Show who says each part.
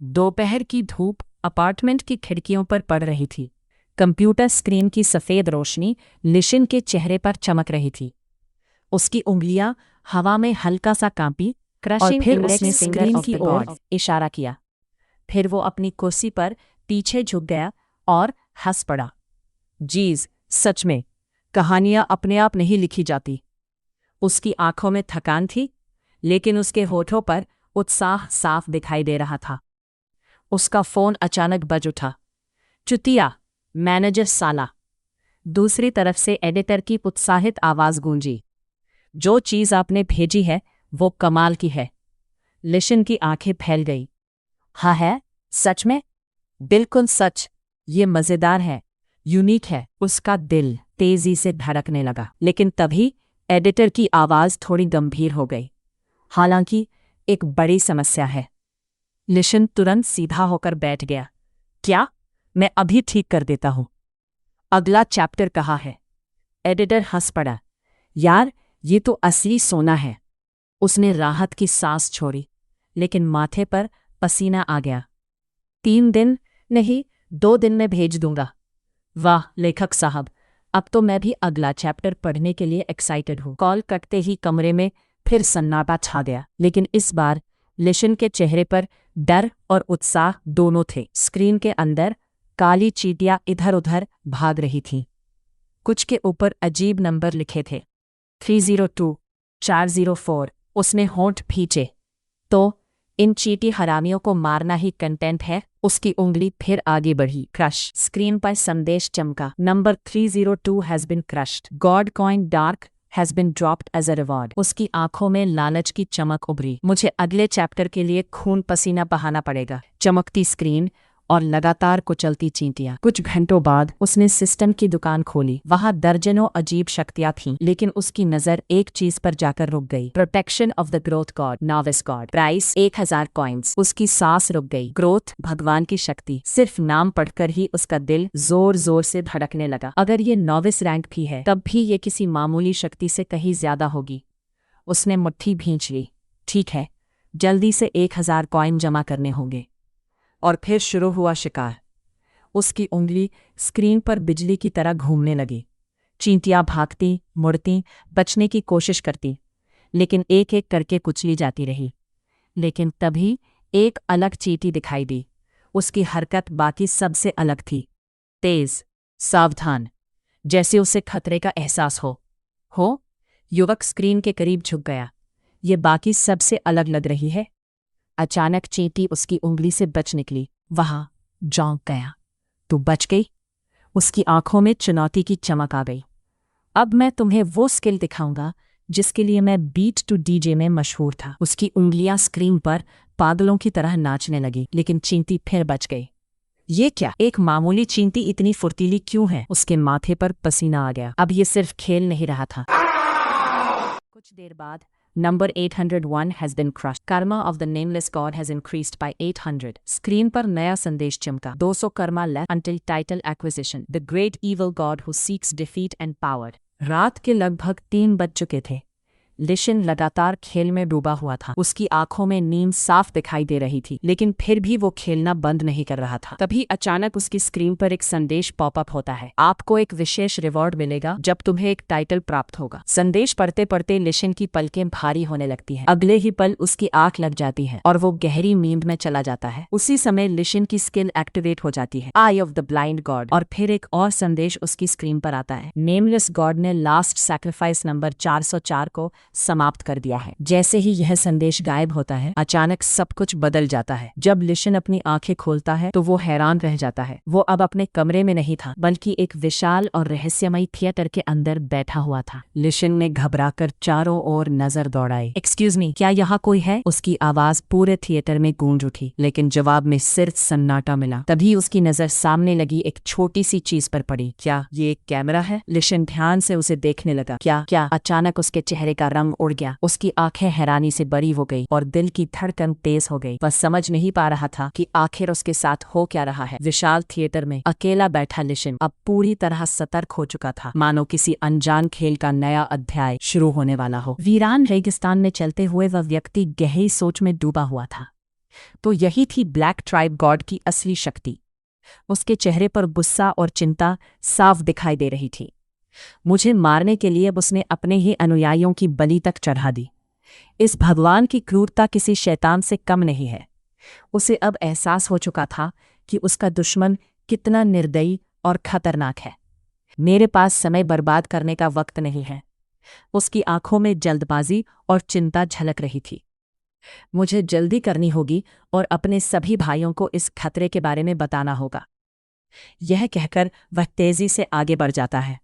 Speaker 1: दोपहर की धूप अपार्टमेंट की खिड़कियों पर पड़ रही थी। कंप्यूटर स्क्रीन की सफ़ेद रोशनी लिशन के चेहरे पर चमक रही थी। उसकी उंगलियां हवा में हल्का सा कांपी और फिर उसने स्क्रीन की ओर इशारा किया। फिर वो अपनी कुर्सी पर पीछे झुक गया और हंस पड़ा। जीज, सच में कहानियां अपने आप नहीं लिखी जाती। उसकी आंखों में थकान थी, लेकिन उसके होठों पर उत्साह साफ दिखाई दे रहा था। उसका फोन अचानक बज उठा। चुतिया, मैनेजर साला। दूसरी तरफ से एडिटर की उत्साहित आवाज गूंजी। जो चीज आपने भेजी है वो कमाल की है। लिशन की आंखें फैल गई। हाँ है? सच में? बिल्कुल सच। ये मजेदार है, यूनिक है। उसका दिल तेजी से धड़कने लगा, लेकिन तभी एडिटर की आवाज थोड़ी गंभीर हो गई। हालांकि एक बड़ी समस्या है। लिशन तुरंत सीधा होकर बैठ गया। क्या? मैं अभी ठीक कर देता हूं। अगला चैप्टर कहाँ है? एडिटर हंस पड़ा। यार, ये तो असली सोना है। उसने राहत की सांस छोड़ी, लेकिन माथे पर पसीना आ गया। 3 दिन नहीं, 2 दिन में भेज दूंगा। वाह लेखक साहब, अब तो मैं भी अगला चैप्टर पढ़ने के लिए एक्साइटेड हूँ। कॉल कटते ही कमरे में फिर सन्नाटा छा गया, लेकिन इस बार लिशन के चेहरे पर डर और उत्साह दोनों थे। स्क्रीन के अंदर काली चींटियां इधर उधर भाग रही थीं। कुछ के ऊपर अजीब नंबर लिखे थे, 302, 404। उसने होंठ भींचे। तो इन चींटी हरामियों को मारना ही कंटेंट है। उसकी उंगली फिर आगे बढ़ी। क्रश। स्क्रीन पर संदेश चमका। Number 302 has been crushed. God coin dark has been dropped as a reward. उसकी आंखों में लालच की चमक उभरी। मुझे अगले चैप्टर के लिए खून पसीना बहाना पड़ेगा। चमकती स्क्रीन और लगातार कुचलती चींटियां। कुछ घंटों बाद उसने सिस्टम की दुकान खोली। वहां दर्जनों अजीब शक्तियां थीं, लेकिन उसकी नजर एक चीज पर जाकर रुक गई। Protection of the growth God, novice God. Price 1000 coins. उसकी सांस रुक गई। ग्रोथ, भगवान की शक्ति। सिर्फ नाम पढ़कर ही उसका दिल जोर जोर से धड़कने लगा। अगर ये नॉविस रैंक भी है, तब भी ये किसी मामूली शक्ति से कहीं ज्यादा होगी। उसने मुट्ठी भींच ली। ठीक है, जल्दी से 1000 कॉइन जमा करने होंगे। और फिर शुरू हुआ शिकार। उसकी उंगली स्क्रीन पर बिजली की तरह घूमने लगी। चींटियां भागती, मुड़ती, बचने की कोशिश करती, लेकिन एक एक करके कुचली जाती रही। लेकिन तभी एक अलग चींटी दिखाई दी। उसकी हरकत बाकी सबसे अलग थी। तेज, सावधान, जैसे उसे खतरे का एहसास हो। युवक स्क्रीन के करीब झुक गया। ये बाकी सबसे अलग लग रही है। अचानक चींटी उसकी उंगली से बच निकली। वहां चौंक गया। तू बच गई? उसकी आंखों में चुनौती की चमक आ गई। अब मैं तुम्हें वो स्किल दिखाऊंगा जिसके लिए मैं बीट टू डीजे में मशहूर था। उसकी उंगलियां स्क्रीन पर पागलों की तरह नाचने लगी, लेकिन चींटी फिर बच गई। ये क्या? एक मामूली चींटी इतनी फुर्तीली क्यों है? उसके माथे पर पसीना आ गया। अब ये सिर्फ खेल नहीं रहा था। कुछ देर बाद Number 801 has been crushed. Karma of the nameless god has increased by 800. Screen पर नया संदेश चमका। 200 Karma left until title acquisition. The great evil god who seeks defeat and power. रात के लगभग 3 बज चुके थे। लिशन लगातार खेल में डूबा हुआ था। उसकी आंखों में नींद साफ दिखाई दे रही थी, लेकिन फिर भी वो खेलना बंद नहीं कर रहा था। तभी अचानक उसकी स्क्रीन पर एक संदेश पॉपअप होता है। आपको एक विशेष रिवॉर्ड मिलेगा जब तुम्हें एक टाइटल प्राप्त होगा। संदेश पढ़ते पढ़ते लिशन की पलकें भारी होने लगती हैं। अगले ही पल उसकी आंख लग जाती है और वो गहरी नींद में चला जाता है। उसी समय लिशन की स्किल एक्टिवेट हो जाती है, आई ऑफ द ब्लाइंड गॉड। और फिर एक और संदेश उसकी स्क्रीन पर आता है। नेमलेस गॉड ने लास्ट सैक्रिफाइस नंबर 404 को समाप्त कर दिया है। जैसे ही यह संदेश गायब होता है, अचानक सब कुछ बदल जाता है। जब लिशन अपनी आंखें खोलता है तो वो हैरान रह जाता है। वो अब अपने कमरे में नहीं था, बल्कि एक विशाल और रहस्यमयी थिएटर के अंदर बैठा हुआ था। लिशन ने घबराकर चारों ओर नजर दौड़ाई। एक्सक्यूज मी, क्या यहाँ कोई है? उसकी आवाज पूरे थिएटर में गूंज उठी, लेकिन जवाब में सिर्फ सन्नाटा मिला। तभी उसकी नजर सामने लगी एक छोटी सी चीज पर पड़ी। क्या ये एक कैमरा है? लिशन ध्यान से उसे देखने लगा। क्या? अचानक उसके चेहरे का रंग उड़ गया। उसकी आंखें हैरानी से बड़ी हो गई और दिल की धड़कन तेज हो गई। वह समझ नहीं पा रहा था कि आखिर उसके साथ हो क्या रहा है। विशाल थिएटर में अकेला बैठा लिशन अब पूरी तरह सतर्क हो चुका था, मानो किसी अनजान खेल का नया अध्याय शुरू होने वाला हो। वीरान रेगिस्तान में चलते हुए वह व्यक्ति गहरी सोच में डूबा हुआ था। तो यही थी ब्लैक ट्राइब गॉड की असली शक्ति। उसके चेहरे पर गुस्सा और चिंता साफ दिखाई दे रही थी। मुझे मारने के लिए अब उसने अपने ही अनुयायियों की बलि तक चढ़ा दी। इस भगवान की क्रूरता किसी शैतान से कम नहीं है। उसे अब एहसास हो चुका था कि उसका दुश्मन कितना निर्दयी और खतरनाक है। मेरे पास समय बर्बाद करने का वक्त नहीं है। उसकी आंखों में जल्दबाजी और चिंता झलक रही थी। मुझे जल्दी करनी होगी और अपने सभी भाइयों को इस खतरे के बारे में बताना होगा। यह कहकर वह तेजी से आगे बढ़ जाता है।